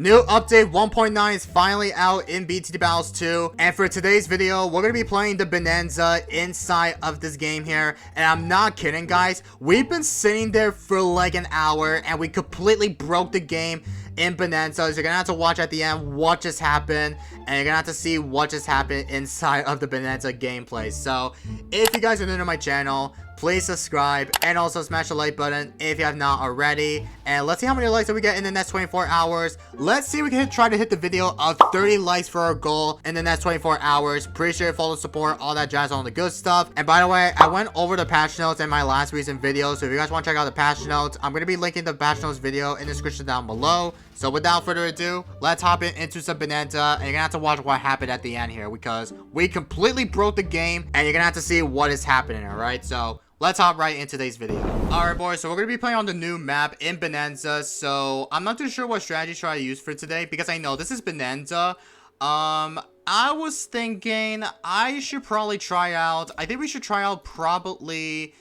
New update 1.9 is finally out in BTD Battles 2, and for today's video, we're going to be playing the Bonanza inside of this game here, and I'm not kidding guys, we've been sitting there for like an hour, and we completely broke the game in Bonanza. So you're going to have to watch at the end what just happened, and you're going to have to see what just happened inside of the Bonanza gameplay. So, if you guys are new to my channel, please subscribe and also smash the like button if you have not already. And let's see how many likes that we get in the next 24 hours. Let's see if we can try to hit the video of 30 likes for our goal in the next 24 hours. Appreciate it, follow, support, all that jazz, all the good stuff. And by the way, I went over the patch notes in my last recent video. So if you guys want to check out the patch notes, I'm going to be linking the patch notes video in the description down below. So without further ado, let's hop into some Bonanza. And you're going to have to watch what happened at the end here, because we completely broke the game. And you're going to have to see what is happening, alright? So let's hop right into today's video. Alright boys, so we're going to be playing on the new map in Bonanza. So I'm not too sure what strategy should I use for today, because I know this is Bonanza. I was thinking I should probably try out, I think we should try out probably,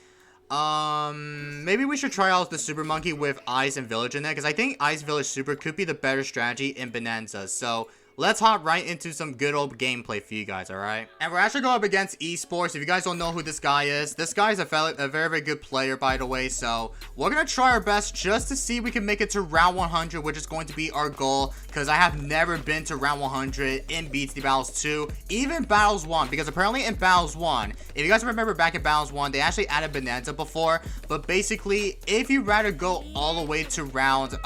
maybe we should try out the Super Monkey with Ice and Village in there, because I think Ice Village Super could be the better strategy in Bonanza. So let's hop right into some good old gameplay for you guys, alright? And we're actually going up against Esports. If you guys don't know who this guy is, this guy is a very, very good player, by the way. So we're going to try our best just to see if we can make it to round 100, which is going to be our goal. Because I have never been to round 100 in BTD Battles 2, even Battles 1. Because apparently in Battles 1, if you guys remember back in Battles 1, they actually added Bonanza before. But basically, if you rather go all the way to round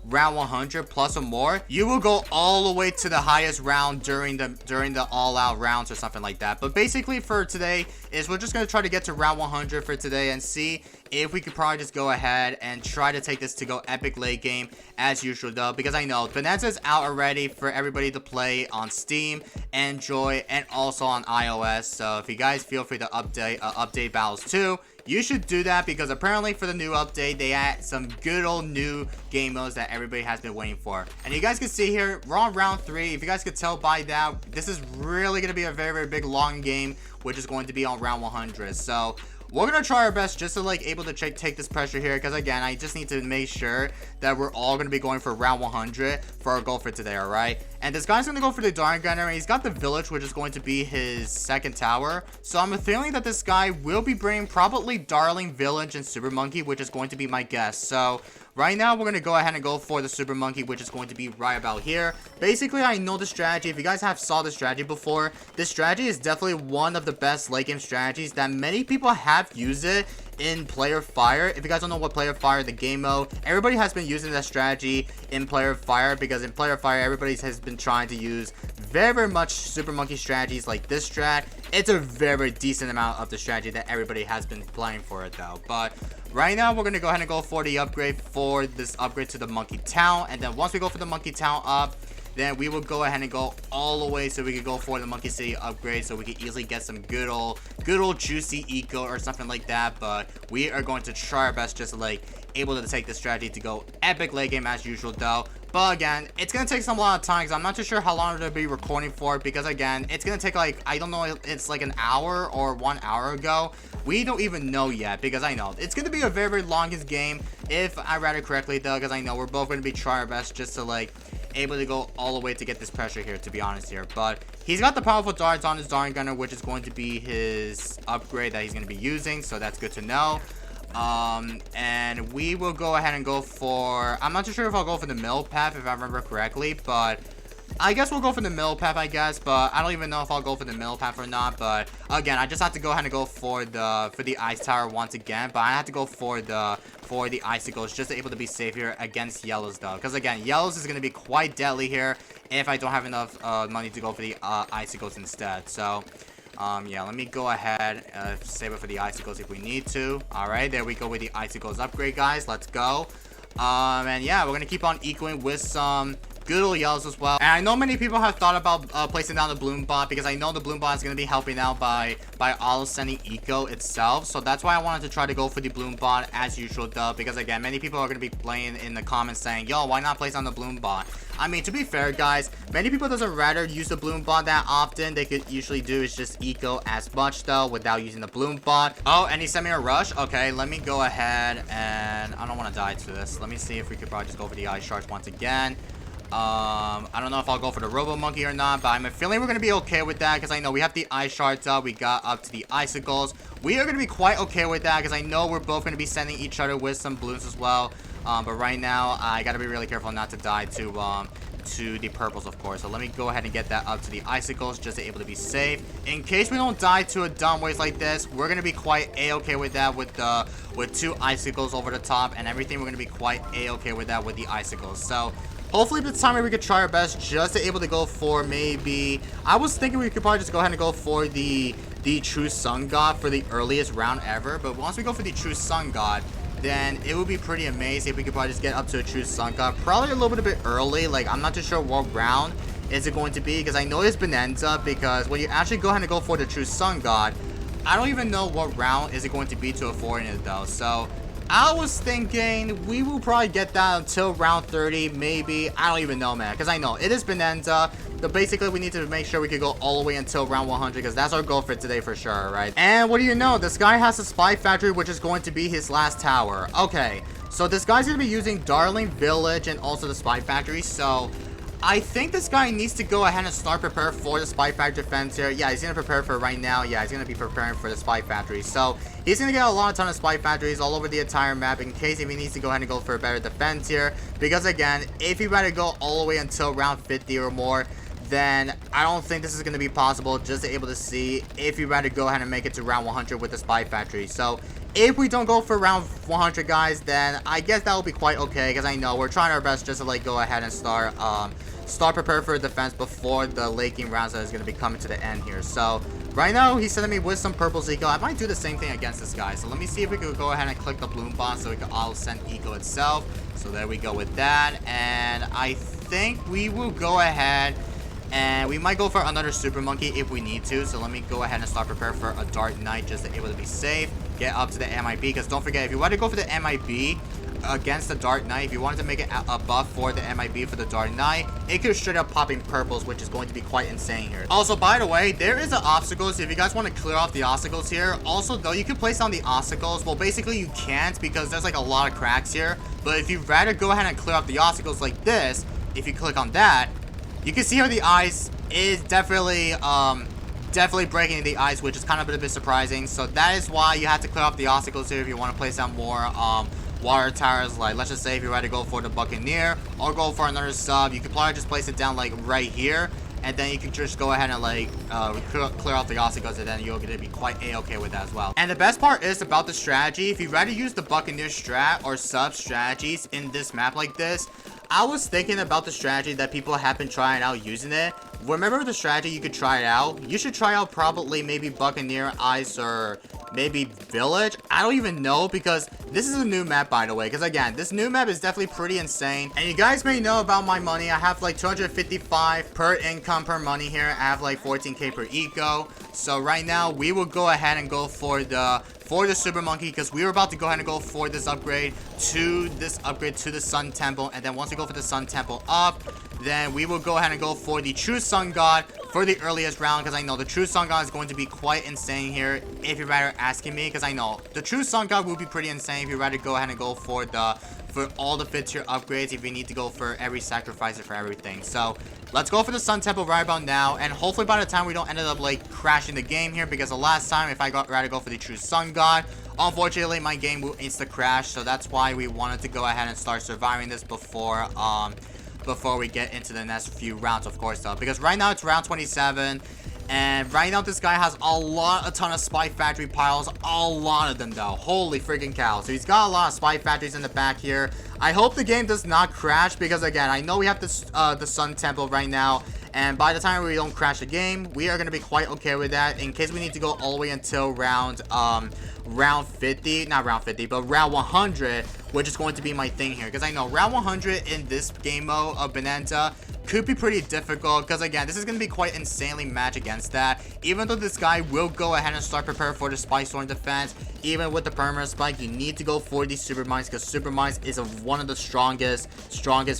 100 plus or more, you will go all the way to the highest round during the all-out rounds or something like that. But basically for today is we're just going to try to get to round 100 for today and see if we could probably just go ahead and try to take this to go epic late game as usual though, because I know Bonanza is out already for everybody to play on Steam, Android, and also on iOS. So if you guys feel free to update Battles 2, you should do that, because apparently for the new update, they add some good old new game modes that everybody has been waiting for. And you guys can see here, we're on round 3. If you guys could tell by that, this is really going to be a very, very big long game, which is going to be on round 100. So we're going to try our best just to like able to take this pressure here, because again, I just need to make sure that we're all going to be going for round 100 for our goal for today, alright? And this guy's going to go for the Darn Gunner, and he's got the Village, which is going to be his second tower. So I'm feeling that this guy will be bringing probably Darling, Village, and Super Monkey, which is going to be my guess. So right now, we're going to go ahead and go for the Super Monkey, which is going to be right about here. Basically, I know the strategy. If you guys have saw the strategy before, this strategy is definitely one of the best late game strategies that many people have used it in Player Fire. If you guys don't know what Player Fire, the game mode, everybody has been using that strategy in Player Fire, because in Player Fire, everybody has been trying to use very, very much Super Monkey strategies like this strat. It's a very decent amount of the strategy that everybody has been playing for it though. But right now, we're going to go ahead and go for the upgrade for this upgrade to the Monkey Town. And then once we go for the Monkey Town up, then we will go ahead and go all the way so we can go for the Monkey City upgrade, so we can easily get some good old juicy eco or something like that. But we are going to try our best just to like able to take the strategy to go epic late game as usual though. But again, it's going to take some lot of time, because I'm not too sure how long it'll be recording for, because again, it's going to take like, I don't know, it's like an hour or 1 hour ago. We don't even know yet, because I know it's going to be a very, very longest game, if I read it correctly though, because I know we're both going to be trying our best just to like able to go all the way to get this pressure here, to be honest here. But he's got the powerful darts on his Darn Gunner, which is going to be his upgrade that he's going to be using, so that's good to know. And we will go ahead and go for, I'm not too sure if I'll go for the mill path if I remember correctly, but I guess we'll go for the mill path, I guess. But I don't even know if I'll go for the mill path or not. But again, I just have to go ahead and go for the ice tower once again. But I have to go for the icicles just to able to be safe here against yellows though, because again, yellows is going to be quite deadly here if I don't have enough money to go for the icicles instead. So yeah, let me go ahead save it for the icicles if we need to. All right, there we go with the icicles upgrade, guys. Let's go. And yeah, we're gonna keep on ecoing with some good old yellows as well. And I know many people have thought about placing down the Bloon bot, because I know the Bloon bot is going to be helping out by auto sending eco itself. So that's why I wanted to try to go for the Bloon bot as usual though, because again, many people are going to be playing in the comments saying, yo, why not place on the Bloon bot? I mean, to be fair guys, many people doesn't rather use the Bloon bot that often. They could usually do is just eco as much though without using the Bloon bot. Oh, and he sent me a rush. Okay, let me go ahead, and I don't want to die to this. Let me see if we could probably just go for the ice sharks once again. I don't know if I'll go for the Robo Monkey or not, but I'm feeling we're going to be okay with that because I know we have the Ice Shards up. We got up to the Icicles. We are going to be quite okay with that because I know we're both going to be sending each other with some balloons as well. But right now, I got to be really careful not to die to the purples, of course. So let me go ahead and get that up to the Icicles just to be able to be safe. In case we don't die to a dumb waste like this, we're going to be quite A-okay with that with 2 Icicles over the top and everything. We're going to be quite A-okay with that with the Icicles. So hopefully this time we could try our best just to able to go for maybe... I was thinking we could probably just go ahead and go for the True Sun God for the earliest round ever. But once we go for the True Sun God, then it would be pretty amazing if we could probably just get up to a True Sun God. Probably a little bit early. Like, I'm not too sure what round is it going to be because I know it's BANANZA, because when you actually go ahead and go for the True Sun God, I don't even know what round is it going to be to afford it though. So I was thinking we will probably get that until round 30, maybe. I don't even know, man, because I know it is BANANZA. But basically, we need to make sure we can go all the way until round 100, because that's our goal for today for sure, right? And what do you know? This guy has a Spy Factory, which is going to be his last tower. Okay, so this guy's going to be using Darling Village and also the Spy Factory, so I think this guy needs to go ahead and start prepare for the Spy Factory defense here. Yeah, he's going to prepare for right now. Yeah, he's going to be preparing for the Spy Factory. So he's going to get a ton of Spy Factories all over the entire map in case if he needs to go ahead and go for a better defense here. Because again, if he were to go all the way until round 50 or more, then I don't think this is going to be possible just to able to see if you rather go ahead and make it to round 100 with the Spy Factory. So if we don't go for round 100, guys, then I guess that will be quite okay, because I know we're trying our best just to like go ahead and start prepare for defense before the late game rounds that is going to be coming to the end here. So right now he's sending me with some purples eco. I might do the same thing against this guy. So let me see if we can go ahead and click the bloom bomb so we can all send eco itself. So there we go with that, and I think we will go ahead and we might go for another Super Monkey if we need to. So let me go ahead and start prepare for a Dark Knight just to be able to be safe. Get up to the MIB, because don't forget, if you want to go for the MIB against the Dark Knight, if you wanted to make it a buff for the MIB for the Dark Knight, it could straight up popping purples, which is going to be quite insane here. Also, by the way, there is an obstacle, so if you guys want to clear off the obstacles here, also though, you can place down the obstacles. Well, basically you can't, because there's like a lot of cracks here. But if you'd rather go ahead and clear off the obstacles like this, if you click on that, you can see how the ice is definitely breaking the ice, which is kind of a bit surprising. So that is why you have to clear off the obstacles here if you want to place down more water towers. Like, let's just say if you want to go for the Buccaneer or go for another sub, you could probably just place it down like right here, and then you can just go ahead and like clear off the obstacles, and then you're going to be quite A-okay with that as well. And the best part is about the strategy. If you'd rather use the Buccaneer strat or sub strategies in this map like this, I was thinking about the strategy that people have been trying out using it. Remember the strategy you could try it out? You should try out probably maybe Buccaneer, Ice, or maybe Village. I don't even know, because this is a new map, by the way. Because again, this new map is definitely pretty insane. And you guys may know about my money. I have like 255 per income per money here. I have like 14k per eco. So right now we will go ahead and go for the Super Monkey, because we were about to go ahead and go for this upgrade to the Sun Temple. And then once we go for the Sun Temple up, then we will go ahead and go for the True Sun God for the earliest round, because I know the True Sun God is going to be quite insane here if you're rather asking me, because I know the True Sun God will be pretty insane if you rather go ahead and go for all the fit tier upgrades, if you need to go for every sacrifice for everything. So let's go for the Sun Temple right about now, and hopefully by the time we don't end up like crashing the game here, because the last time if I rather go for the True Sun God, unfortunately my game will insta crash. So that's why we wanted to go ahead and start surviving this before we get into the next few rounds, of course, though, because right now it's round 27, and right now this guy has a ton of Spy Factory piles, a lot of them though, holy freaking cow. So he's got a lot of Spy Factories in the back here. I hope the game does not crash, because again, I know we have this the Sun Temple right now, and by the time we don't crash the game, we are going to be quite okay with that, in case we need to go all the way until round 50, not round 50, but round 100, which is going to be my thing here, because I know round 100 in this game mode of BANANZA could be pretty difficult, because again, this is going to be quite insanely matched against that. Even though this guy will go ahead and start prepare for the Spike Storm defense, even with the permanent spike, you need to go for these Super Mines, because Super Mines is one of the strongest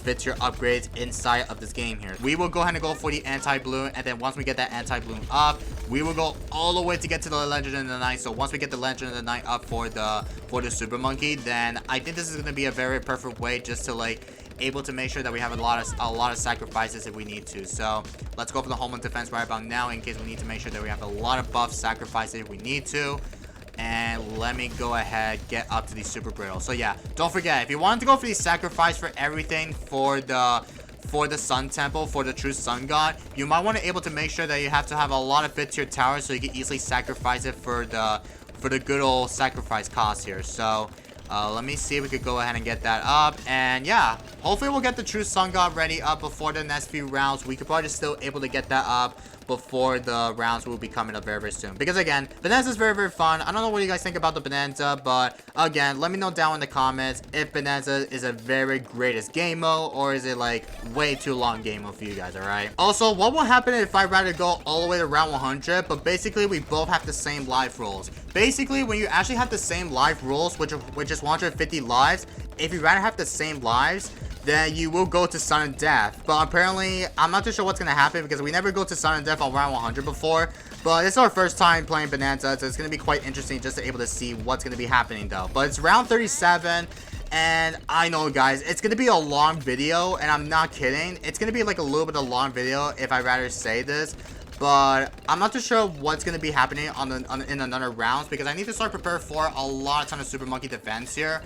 fit tier upgrades inside of this game here. We will go ahead and go for the anti-bloom, and then once we get that anti-bloom up, we will go all the way to get to the Legend of the Night. So once we get the Legend of the Night up for the Super Monkey, then I think this is going to be a very perfect way just to like able to make sure that we have a lot of sacrifices if we need to. So let's go for the homeland defense right about now in case we need to make sure that we have a lot of buff sacrifices if we need to. And let me go ahead, get up to these super brittle. So yeah, don't forget, if you want to go for the sacrifice for everything for the sun temple, for the true sun god, you might want to able to make sure that you have to have a lot of 5th tier towers so you can easily sacrifice it for the good old sacrifice cost here. So let me see if we could go ahead and get that up. And yeah, hopefully we'll get the true sun god ready up before the next few rounds. We could probably still able to get that up before the rounds will be coming up very, very soon. Because again, Bananza is very, very fun. I don't know what you guys think about the Bananza, but again, let me know down in the comments if Bananza is a very greatest game mode or is it like way too long game mode for you guys, alright? Also, what will happen if I rather go all the way to round 100, but basically we both have the same life rules? Basically, when you actually have the same life rules, which is 150 lives, if you rather have the same lives, then you will go to Sun and Death. But apparently, I'm not too sure what's going to happen because we never go to Sun and Death on round 100 before. But it's our first time playing Bananza, so it's going to be quite interesting just to able to see what's going to be happening though. But it's round 37, and I know guys, it's going to be a long video, and I'm not kidding. It's going to be like a little bit of a long video if I rather say this. But I'm not too sure what's going to be happening in another rounds because I need to start prepare for a ton of Super Monkey defense here.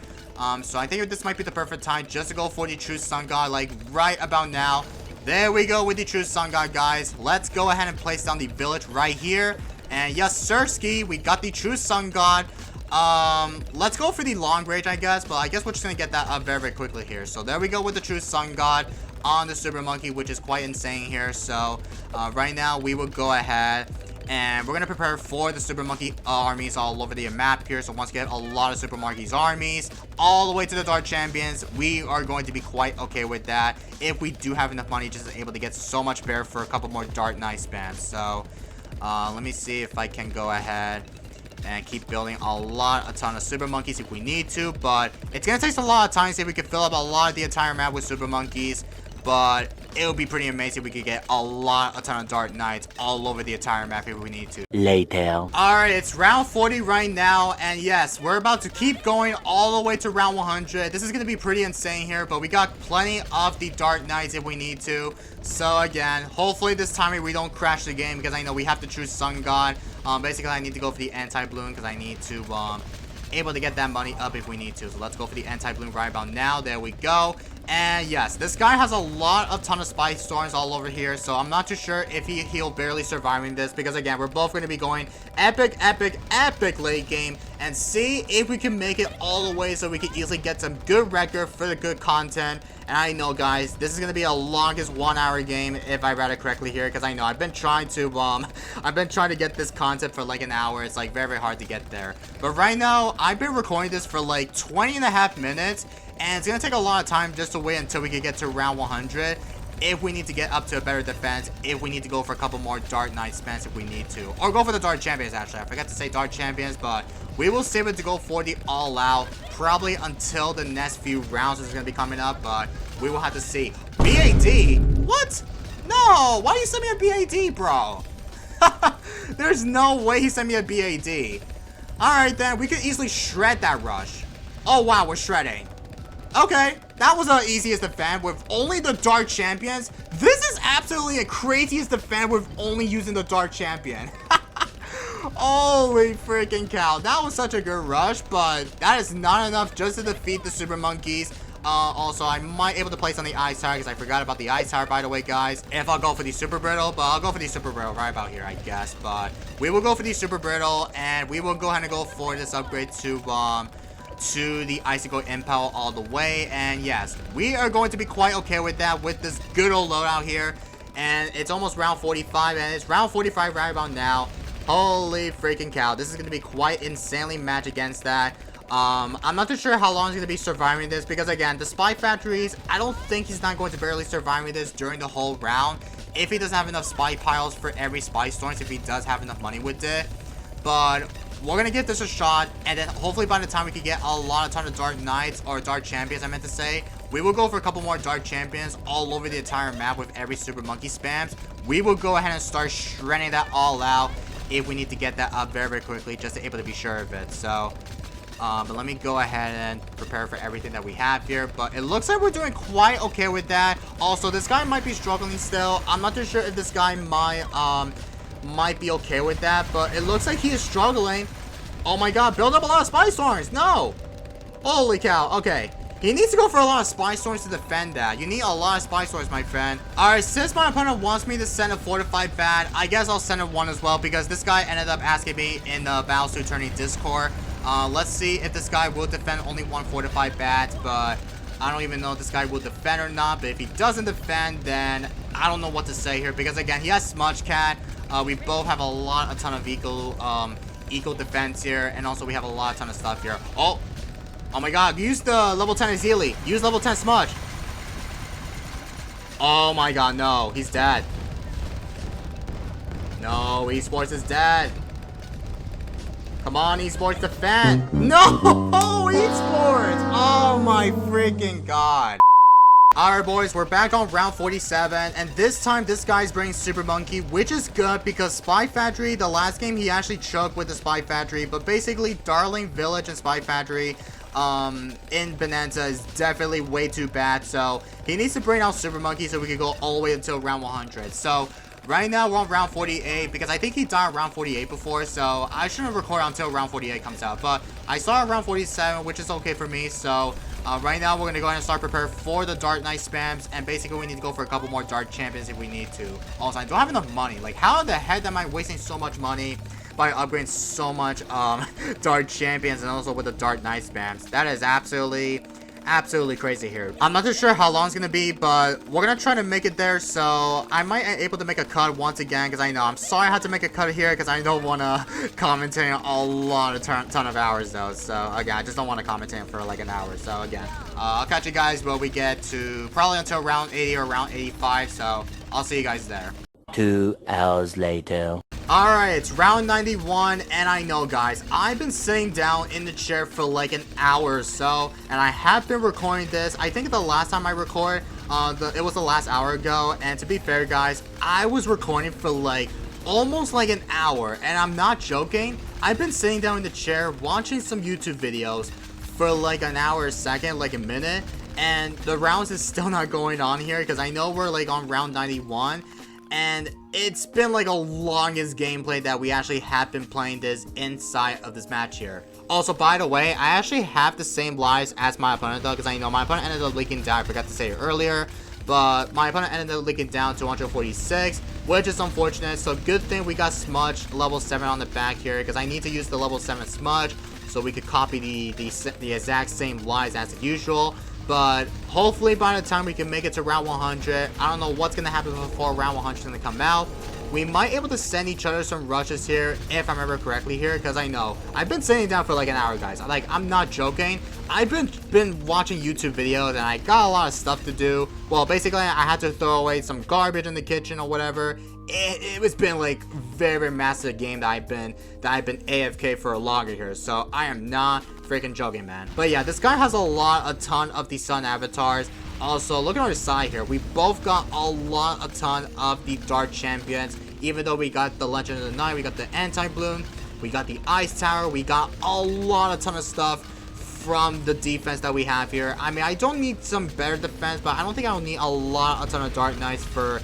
So I think this might be the perfect time just to go for the true sun god, like right about now. There we go with the true sun god, guys. Let's go ahead and place down the village right here. And yes, Sirski, we got the true sun god. Let's go for the long range, I guess. But I guess we're just gonna get that up very, very quickly here. So there we go with the true sun god on the super monkey, which is quite insane here. So right now we will go ahead and we're going to prepare for the Super Monkey armies all over the map here. So once again, a lot of Super Monkey's armies all the way to the Dark Champions. We are going to be quite okay with that if we do have enough money just to able to get so much bear for a couple more Dark Knight spams. So let me see if I can go ahead and keep building a ton of Super Monkeys if we need to. But it's going to take a lot of time to see if we can fill up a lot of the entire map with Super Monkeys. But it would be pretty amazing if we could get a ton of Dark Knights all over the entire map if we need to. Later. Alright, it's round 40 right now. And yes, we're about to keep going all the way to round 100. This is going to be pretty insane here. But we got plenty of the Dark Knights if we need to. So again, hopefully this time we don't crash the game. Because I know we have to choose Sun God. Basically, I need to go for the anti-balloon. Because I need to able to get that money up if we need to. So let's go for the anti-balloon right about now. There we go. And yes, this guy has a ton of spy storms all over here. So I'm not too sure if he'll barely surviving this. Because again, we're both going to be going epic late game. And see if we can make it all the way so we can easily get some good record for the good content. And I know guys, this is going to be a longest 1 hour game if I read it correctly here. Because I know I've been trying to get this content for like an hour. It's like very hard to get there. But right now, I've been recording this for like 20.5 minutes. And it's going to take a lot of time just to wait until we can get to round 100. If we need to get up to a better defense. If we need to go for a couple more Dark Knight spams if we need to. Or go for the Dark Champions actually. I forgot to say Dark Champions. But we will save it to go for the all out. Probably until the next few rounds is going to be coming up. But we will have to see. BAD? What? No. Why do you send me a BAD, bro? There's no way he sent me a BAD. Alright then. We could easily shred that rush. Oh wow. We're shredding. Okay, that was the easiest defense with only the Dark Champions. This is absolutely the craziest defense with only using the Dark Champion. Holy freaking cow. That was such a good rush, but that is not enough just to defeat the Super Monkeys. Also, I might able to place on the Ice Tower because I forgot about the Ice Tower, by the way, guys. If I'll go for the Super Brittle, but I'll go for the Super Brittle right about here, I guess. But we will go for the Super Brittle, and we will go ahead and go for this upgrade to the Icicle Impel all the way. And yes, we are going to be quite okay with that with this good old loadout here. And it's almost round 45, and it's round 45 right about now. Holy freaking cow, this is going to be quite insanely match against that. I'm not too sure how long he's going to be surviving this, because again, the Spy Factories, I don't think he's not going to barely survive this during the whole round if he doesn't have enough spy piles for every spy storms, if he does have enough money with it. But we're going to give this a shot, and then hopefully by the time we can get a ton of Dark Knights, or Dark Champions, I meant to say, we will go for a couple more Dark Champions all over the entire map with every Super Monkey spams. We will go ahead and start shredding that all out if we need to get that up very, very quickly, just to able to be sure of it. So But let me go ahead and prepare for everything that we have here. But it looks like we're doing quite okay with that. Also, this guy might be struggling still. I'm not too sure if this guy might be okay with that. But it looks like he is struggling. Oh my god, build up a lot of spy storms. No. Holy cow. Okay. He needs to go for a lot of spy storms to defend that. You need a lot of spy storms, my friend. Alright, since my opponent wants me to send a fortified bat, I guess I'll send one as well, because this guy ended up asking me in the Battles to Eternity Discord. Let's see if this guy will defend only one fortified bat, but I don't even know if this guy will defend or not. But if he doesn't defend, then I don't know what to say here, because again, he has Smudge Cat. We both have a ton of eco defense here, and also we have a ton of stuff here. Oh my god, use the level 10 Azili. Use level 10 Smudge. Oh my god, no. He's dead. No, esports is dead. Come on, esports, defend. No, esports. Oh my freaking god. Alright boys, we're back on round 47, and this time this guy's bringing Super Monkey, which is good because Spy Factory, the last game he actually choked with the Spy Factory, but basically Darling Village and Spy Factory in Bonanza is definitely way too bad, so he needs to bring out Super Monkey so we can go all the way until round 100. So right now we're on round 48 because I think he died round 48 before, so I shouldn't record until round 48 comes out, but I saw around 47, which is okay for me. So right now we're going to go ahead and start preparing for the Dark Knight spams, and basically we need to go for a couple more Dark Champions if we need to. Also, I don't have enough money. Like, how the heck am I wasting so much money by upgrading so much Dark Champions and also with the Dark Knight spams? That is absolutely crazy here. I'm not too sure how long it's gonna be, but we're gonna try to make it there. So I might be able to make a cut once again, because I know I'm sorry I had to make a cut here because I don't want to commentate a ton of hours though. So again, I just don't want to commentate for like an hour. So again, I'll catch you guys when we get to probably until round 80 or round 85. So I'll see you guys there. 2 hours later. Alright, it's round 91, and I know guys, I've been sitting down in the chair for like an hour or so, and I have been recording this. I think the last time I recorded, it was the last hour ago, and to be fair guys, I was recording for like almost like an hour, and I'm not joking. I've been sitting down in the chair watching some YouTube videos for like an hour, a second, like a minute, and the rounds is still not going on here because I know we're like on round 91. And it's been like the longest gameplay that we actually have been playing this inside of this match here. Also, by the way, I actually have the same lives as my opponent though, because I know my opponent ended up leaking down. I forgot to say it earlier, but my opponent ended up leaking down to 146, which is unfortunate. So good thing we got Smudge level 7 on the back here, because I need to use the level 7 Smudge so we could copy the exact same lives as usual. But hopefully by the time we can make it to round 100, I don't know what's going to happen before round 100 is going to come out. We might be able to send each other some rushes here, if I remember correctly here, because I know I've been sitting down for like an hour, guys. Like, I'm not joking. I've been watching YouTube videos, and I got a lot of stuff to do. Well, basically, I had to throw away some garbage in the kitchen or whatever. It's been like very massive game that I've been AFK for longer here, so I am not freaking joking, man. But yeah, this guy has a ton of the sun avatars. Also, look at our side here. We both got a ton of the Dark Champions. Even though we got the Legend of the Night, we got the Anti-Bloon, we got the Ice Tower, we got a ton of stuff from the defense that we have here. I mean, I don't need some better defense, but I don't think I'll need a ton of Dark Knights for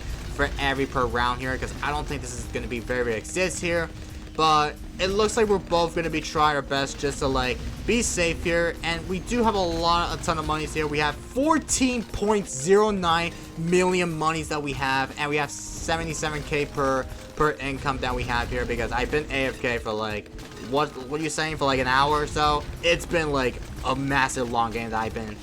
every per round here, because I don't think this is going to be very exist here. But it looks like we're both going to be trying our best just to like be safe here, and we do have a ton of monies here. We have 14.09 million monies that we have, and we have 77k per income that we have here, because I've been AFK for like what are you saying, for like an hour or so. It's been like a massive long game that I've been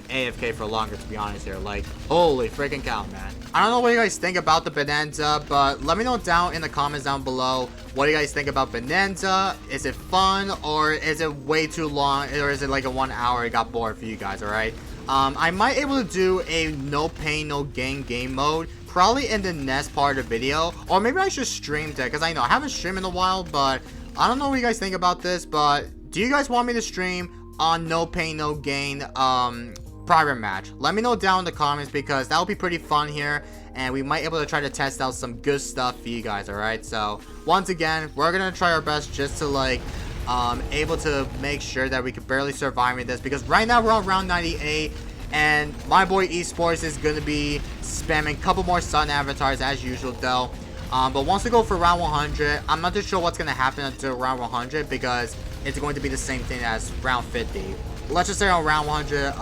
AFK for longer, to be honest here. Like, holy freaking cow, man. I don't know what you guys think about the Bonanza, but let me know down in the comments down below. What do you guys think about Bonanza? Is it fun, or is it way too long, or is it like a 1 hour? It got bored for you guys, alright? I might be able to do a no pain, no gain game mode, probably in the next part of the video, or maybe I should stream that, because I know I haven't streamed in a while, but I don't know what you guys think about this. But do you guys want me to stream on no pain, no gain private match? Let me know down in the comments, because that would be pretty fun here, and we might be able to try to test out some good stuff for you guys. Alright, so once again, we're gonna try our best just to like able to make sure that we could barely survive in this, because right now we're on round 98, and my boy Esports is going to be spamming a couple more sun avatars as usual though. But once we go for round 100, I'm not too sure what's going to happen until round 100, because it's going to be the same thing as round 50. Let's just say on round 100,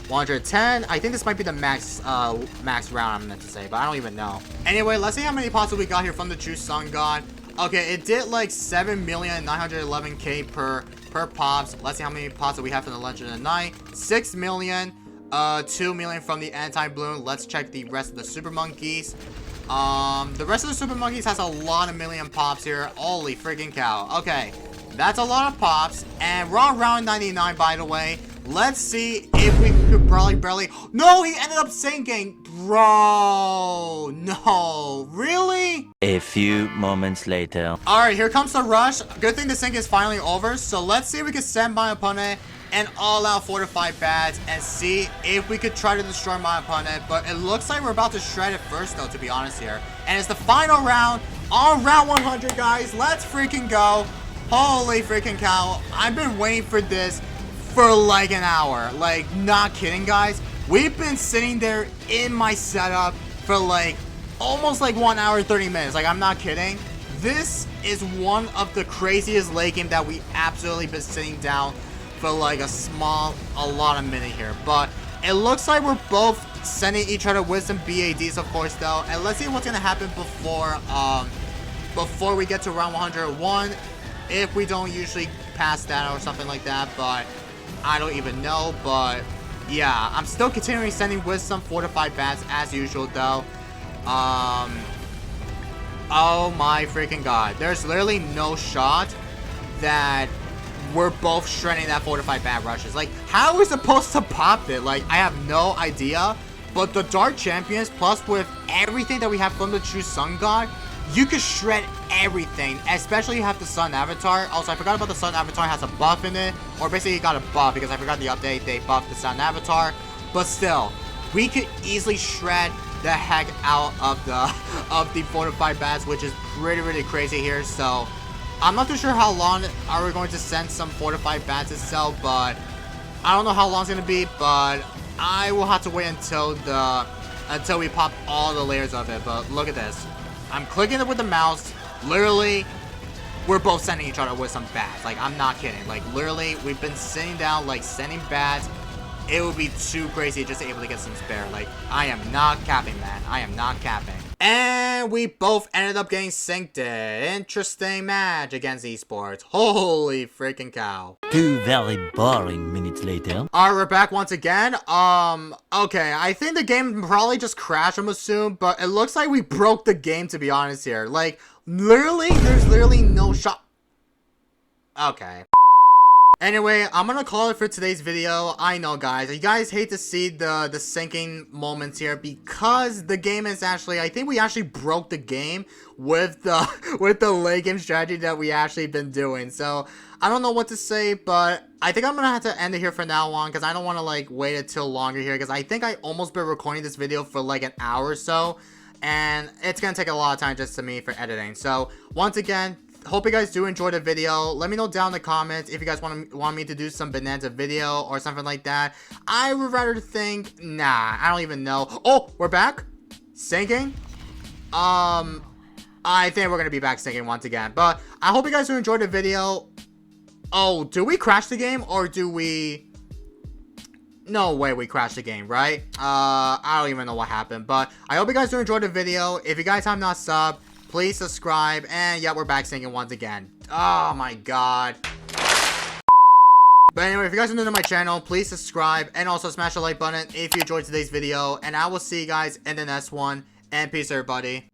110. I think this might be the max round I'm meant to say, but I don't even know. Anyway, let's see how many pops we got here from the True Sun God. Okay, it did like 7,911,000 per pops. Let's see how many pops that we have from the Legend of the Night. 6 million, 2 million from the anti-bloon. Let's check the rest of the super monkeys. The rest of the super monkeys has a lot of million pops here. Holy freaking cow. Okay, that's a lot of pops, and we're on round 99 by the way. Let's see if we could barely. No, he ended up sinking. Bro, no, really? A few moments later. Alright, here comes the rush. Good thing the sink is finally over. So let's see if we can send my opponent an all-out fortified bats and see if we could try to destroy my opponent. But it looks like we're about to shred it first though, to be honest here. And it's the final round on round 100, guys. Let's freaking go. Holy freaking cow. I've been waiting for this for like an hour. Like, not kidding, guys. We've been sitting there in my setup for like almost like 1 hour and 30 minutes. Like, I'm not kidding. This is one of the craziest late game that we absolutely been sitting down for like a lot of minute here. But it looks like we're both sending each other with some BADs, of course, though. And let's see what's gonna happen before we get to round 101. If we don't usually pass that or something like that, but I don't even know. But yeah, I'm still continuing sending with some fortified bats as usual though. Oh my freaking god. There's literally no shot that we're both shredding that fortified bat rushes. Like, how are we supposed to pop it? Like, I have no idea. But the Dark Champions, plus with everything that we have from the True Sun God, you can shred everything, especially you have the Sun Avatar. Also, I forgot about the Sun Avatar has a buff in it, or basically you got a buff because I forgot the update, they buffed the Sun Avatar. But still, we could easily shred the heck out of the fortified bats, which is really crazy here. So I'm not too sure how long are we going to send some fortified bats itself, but I don't know how long it's gonna be, but I will have to wait until we pop all the layers of it. But look at this. I'm clicking it with the mouse. Literally, we're both sending each other with some bats. Like, I'm not kidding. Like, literally, we've been sitting down, like, sending bats. It would be too crazy just able to get some spare. Like, I am not capping, man. I am not capping. And we both ended up getting synced. Interesting match against Esports. Holy freaking cow. 2 very boring minutes later. Alright, we're back once again. Okay, I think the game probably just crashed, I'm assuming, but it looks like we broke the game, to be honest here. Like, literally, there's literally no shot. Okay. Anyway, I'm gonna call it for today's video. I know, guys, you guys hate to see the sinking moments here, because the game is actually, I think we actually broke the game with the late game strategy that we actually been doing. So I don't know what to say, but I think I'm gonna have to end it here for now on, because I don't want to like wait until longer here, because I think I almost been recording this video for like an hour or so, and it's gonna take a lot of time just to me for editing. So once again, hope you guys do enjoy the video. Let me know down in the comments if you guys want me to do some Bonanza video or something like that. I would rather think, nah, I don't even know. Oh, we're back? Sinking? I think we're gonna be back sinking once again. But I hope you guys do enjoy the video. Oh, do we crash the game or do we... No way we crashed the game, right? I don't even know what happened. But I hope you guys do enjoy the video. If you guys have not subbed, please subscribe, and yeah, we're back singing once again. Oh my god. But anyway, if you guys are new to my channel, please subscribe, and also smash the like button if you enjoyed today's video, and I will see you guys in the next one, and peace everybody.